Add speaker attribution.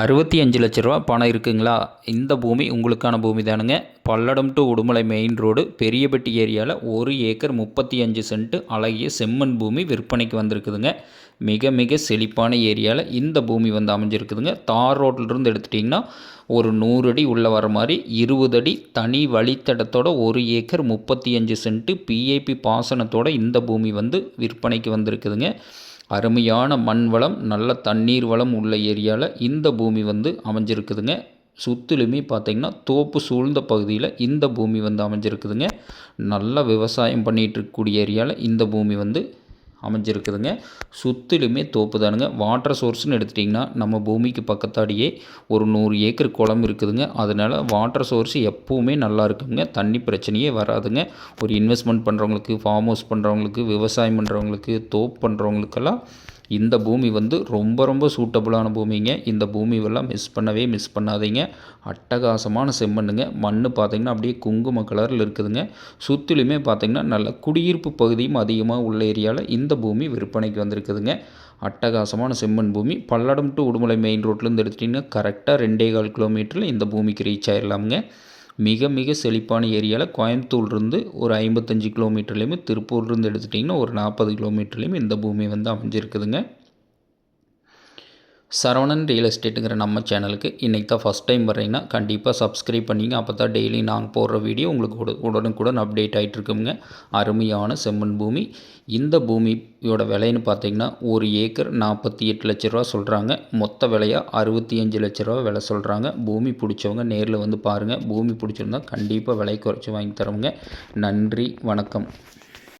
Speaker 1: 65 லட்ச ரூபா பணம் இருக்குங்களா? இந்த பூமி உங்களுக்கான பூமி தானுங்க. Palladam to Udumalai main road Periyapatti ஏரியாவில் 1 ஏக்கர் 35 சென்ட் அழகிய செம்மண் பூமி விற்பனைக்கு வந்திருக்குதுங்க. மிக மிக செழிப்பான ஏரியாவில் இந்த பூமி வந்து அமைஞ்சிருக்குதுங்க. தார் ரோட்டிலிருந்து எடுத்துட்டிங்கன்னா ஒரு 100 அடி உள்ளே வர மாதிரி 20 அடி தனி வழித்தடத்தோட 1 ஏக்கர் 35 சென்ட் பிஐபி பாசனத்தோட இந்த பூமி வந்து விற்பனைக்கு வந்திருக்குதுங்க. அருமையான மண் வளம், நல்ல தண்ணீர் வளம் உள்ள ஏரியாவில் இந்த பூமி வந்து அமைஞ்சிருக்குதுங்க. சுற்றிலுமே பார்த்திங்கன்னா தோப்பு சூழ்ந்த பகுதியில் இந்த பூமி வந்து அமைஞ்சிருக்குதுங்க. நல்ல விவசாயம் பண்ணிகிட்டு இருக்கக்கூடிய ஏரியாவில் இந்த பூமி வந்து அமைஞ்சிருக்குதுங்க. சுற்றிலுமே தோப்பு தானுங்க. வாட்டர் சோர்ஸ்னு எடுத்துட்டிங்கன்னா நம்ம பூமிக்கு பக்கத்தாடியே ஒரு 100 ஏக்கர் குளம் இருக்குதுங்க. அதனால் வாட்டர் சோர்ஸ் எப்போவுமே நல்லா இருக்குங்க. தண்ணி பிரச்சனையே வராதுங்க. ஒரு இன்வெஸ்ட்மெண்ட் பண்ணுறவங்களுக்கு, ஃபார்ம் ஹவுஸ் பண்ணுறவங்களுக்கு, விவசாயம் பண்ணுறவங்களுக்கு, தோப்பு பண்ணுறவங்களுக்கெல்லாம் இந்த பூமி வந்து ரொம்ப ரொம்ப சூட்டபுளான பூமிங்க. இந்த பூமியெல்லாம் மிஸ் பண்ணாதீங்க. அட்டகாசமான செம்மண்ணுங்க. மண் பார்த்திங்கன்னா அப்படியே குங்கும கலரில் இருக்குதுங்க. சுற்றிலுமே பார்த்திங்கன்னா நல்ல குடியிருப்பு பகுதியும் அதிகமாக உள்ள ஏரியாவில் இந்த பூமி விற்பனைக்கு வந்திருக்குதுங்க. அட்டகாசமான செம்மண் பூமி. பல்லடம் டு உடுமலை மெயின் ரோட்லேருந்து எடுத்துட்டிங்கன்னா கரெக்டாக 2.25 கிலோமீட்டரில் இந்த பூமிக்கு ரீச் ஆயிடலாமுங்க. மிக மிக செழிப்பான ஏரியாவில் கோயம்புத்தூர்லேருந்து ஒரு 55 கிலோமீட்டர்லேயுமே, திருப்பூர்லேருந்து எடுத்துட்டிங்கன்னா ஒரு 40 கிலோமீட்டர்லேயுமே இந்த பூமி வந்து அமைஞ்சிருக்குதுங்க. சரவணன் ரியல் எஸ்டேட்டுங்கிற நம்ம சேனலுக்கு இன்றைக்கி தான் ஃபஸ்ட் டைம் வர்றீங்கன்னா கண்டிப்பாக சப்ஸ்கிரைப் பண்ணிங்க. அப்போ தான் டெய்லி நாங்கள் போடுற வீடியோ உங்களுக்கு உடனுக்குடன் அப்டேட் ஆகிட்டுருக்குங்க. அருமையான செம்மண் பூமி. இந்த பூமியோட விலைன்னு பார்த்தீங்கன்னா 1 ஏக்கர் 48 லட்ச ரூபா சொல்கிறாங்க. மொத்த விலையாக 65 லட்ச ரூபா விலை சொல்கிறாங்க. பூமி பிடிச்சவங்க நேரில் வந்து பாருங்கள். பூமி பிடிச்சிருந்தா கண்டிப்பாக விலை குறைச்சி வாங்கி தரோங்க. நன்றி, வணக்கம்.